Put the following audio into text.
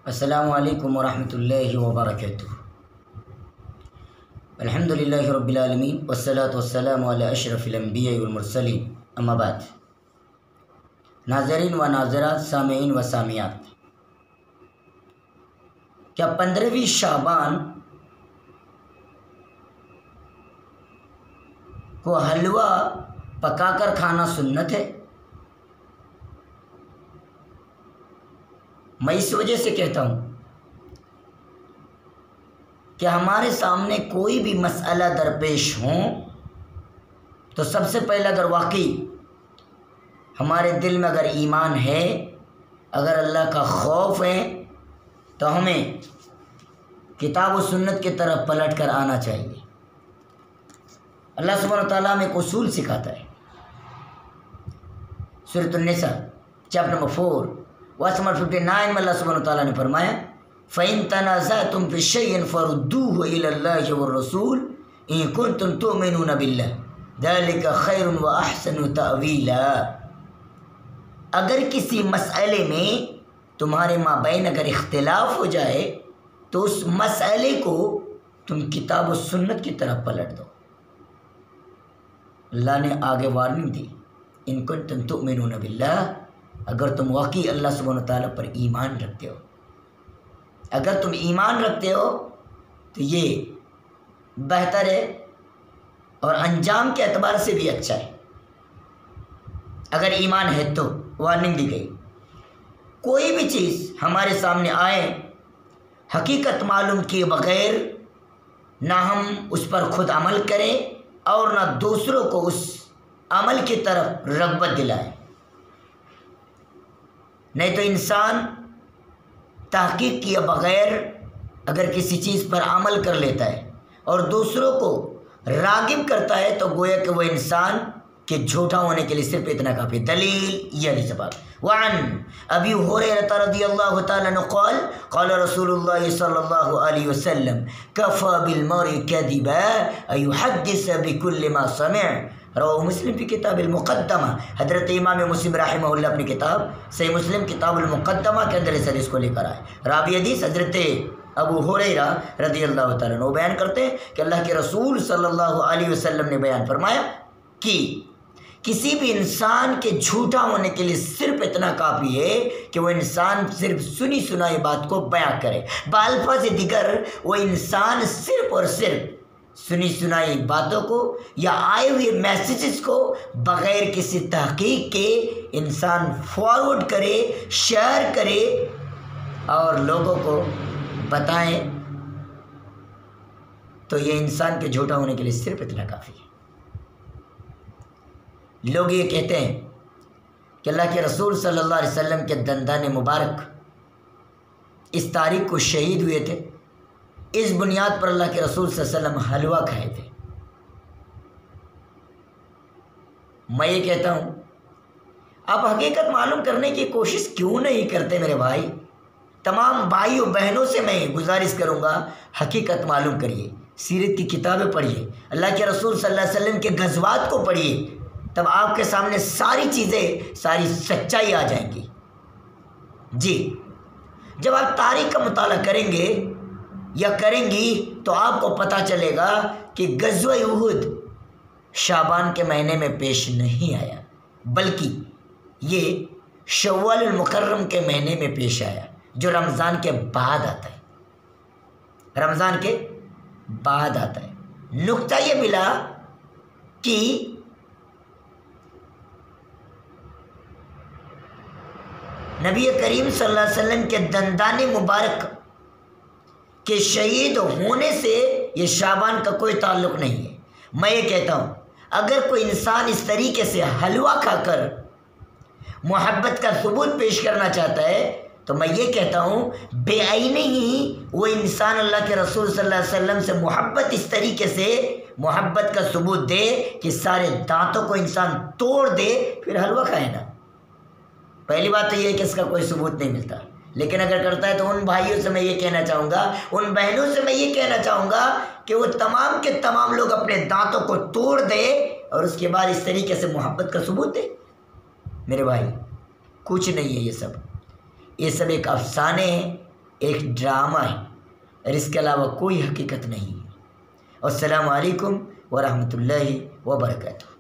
السلام علیکم ورحمۃ اللہ وبرکاتہ۔ الحمدللہ رب العالمین والصلاة والسلام علی اشرف الانبیاء والمرسلین، اما بعد۔ ناظرین و ناظرات، سامعین و سامعات، کیا 15ویں شعبان کو حلوہ پکا کر کھانا سنت ہے؟ میں اس وجہ سے کہتا ہوں کہ ہمارے سامنے کوئی بھی مسئلہ درپیش ہوں تو سب سے پہلے اگر واقعی ہمارے دل میں اگر ایمان ہے، اگر اللہ کا خوف ہے، تو ہمیں کتاب و سنت کی طرف پلٹ کر آنا چاہیے۔ اللہ سبحانہ وتعالیٰ میں ایک اصول سکھاتا ہے۔ سورۃ النساء چیپٹر نمبر 4 ورس نمبر 59 میں اللہ سبحانہ وتعالیٰ نے فرمایا فَإِن تَنَازَعْتُمْ فِي شَيْءٍ فَرُدُّوهُ إِلَى اللَّهِ وَالرَّسُولِ إِن كُنتُمْ تُؤْمِنُونَ بِاللَّهِ ذَلِكَ خَيْرٌ وَأَحْسَنُ تَأْوِيلًا۔ اگر کسی مسئلے میں تمہارے مابین اگر اختلاف ہو جائے تو اس مسئلے کو تم کتاب و سنت کی طرف پلٹ دو۔ اللہ نے آگے وارننگ دی، ان کنتم تؤمنون باللہ، اگر تم واقعی اللہ سبحانہ وتعالیٰ پر ایمان رکھتے ہو، اگر تم ایمان رکھتے ہو تو یہ بہتر ہے اور انجام کے اعتبار سے بھی اچھا ہے۔ اگر ایمان ہے تو وارننگ دی گئی، کوئی بھی چیز ہمارے سامنے آئے حقیقت معلوم کیے بغیر نہ ہم اس پر خود عمل کریں اور نہ دوسروں کو اس عمل کی طرف رغبت دلائیں، نہیں تو انسان تحقیق کیے بغیر اگر کسی چیز پر عمل کر لیتا ہے اور دوسروں کو راغب کرتا ہے تو گویا کہ وہ انسان کے جھوٹا ہونے کے لیے صرف اتنا کافی دلیل یہ حدیث پاک۔ وعن ابی ہریرہ رضی اللہ تعالی عنہ قال قال رسول اللہ صلی اللہ علیہ وسلم کفى بالمرء کذبا ان يحدث بكل ما سمع، رواه مسلم فی کتاب المقدمہ۔ حضرت امام مسلم رحمہ اللہ اپنی کتاب صحیح مسلم کتاب المقدمہ کے اندر اس حدیث کو لے کر آئے۔ راوی حدیث حضرت ابو ہریرہ رضی اللہ تعالیٰ عنہ بیان کرتے ہیں کہ اللہ کے رسول صلی اللہ علیہ وسلم نے بیان فرمایا کہ کسی بھی انسان کے جھوٹا ہونے کے لیے صرف اتنا کافی ہے کہ وہ انسان صرف سنی سنائی بات کو بیان کرے، بالفاظ دیگر وہ انسان صرف اور صرف سنی سنائی باتوں کو یا آئے ہوئے میسیجز کو بغیر کسی تحقیق کے انسان فارورڈ کرے، شیئر کرے اور لوگوں کو بتائیں، تو یہ انسان کے جھوٹا ہونے کے لیے صرف اتنا کافی ہے۔ لوگ یہ کہتے ہیں کہ اللہ کے رسول صلی اللہ علیہ وسلم کے دندان مبارک اس تاریخ کو شہید ہوئے تھے، اس بنیاد پر اللہ کے رسول صلی اللہ علیہ وسلم حلوہ کھائے تھے۔ میں یہ کہتا ہوں آپ حقیقت معلوم کرنے کی کوشش کیوں نہیں کرتے میرے بھائی؟ تمام بھائیوں بہنوں سے میں گزارش کروں گا حقیقت معلوم کریے، سیرت کی کتابیں پڑھیے، اللہ کے رسول صلی اللہ علیہ وسلم کے غزوات کو پڑھیے، تب آپ کے سامنے ساری چیزیں، ساری سچائی آ جائیں گی۔ جی، جب آپ تاریخ کا مطالعہ کریں گے یا کریں گی تو آپ کو پتہ چلے گا کہ غزوہ احد شعبان کے مہینے میں پیش نہیں آیا، بلکہ یہ شوال المکرم کے مہینے میں پیش آیا، جو رمضان کے بعد آتا ہے، رمضان کے بعد آتا ہے۔ نقطہ یہ ملا کہ نبی کریم صلی اللہ علیہ وسلم کے دندان مبارک کے شہید ہونے سے یہ شعبان کا کوئی تعلق نہیں ہے۔ میں یہ کہتا ہوں اگر کوئی انسان اس طریقے سے حلوہ کھا کر محبت کا ثبوت پیش کرنا چاہتا ہے تو میں یہ کہتا ہوں بے عینی ہی وہ انسان اللہ کے رسول صلی اللہ علیہ وسلم سے محبت اس طریقے سے محبت کا ثبوت دے کہ سارے دانتوں کو انسان توڑ دے پھر حلوہ کھائے نا۔ پہلی بات تو یہ ہے کہ اس کا کوئی ثبوت نہیں ملتا، لیکن اگر کرتا ہے تو ان بھائیوں سے میں یہ کہنا چاہوں گا، ان بہنوں سے میں یہ کہنا چاہوں گا کہ وہ تمام کے تمام لوگ اپنے دانتوں کو توڑ دے اور اس کے بعد اس طریقے سے محبت کا ثبوت دے۔ میرے بھائی کچھ نہیں ہے یہ سب ایک افسانے ہیں، ایک ڈرامہ ہے اور اس کے علاوہ کوئی حقیقت نہیں ہے۔ السلام علیکم ورحمۃ اللہ وبرکاتہ۔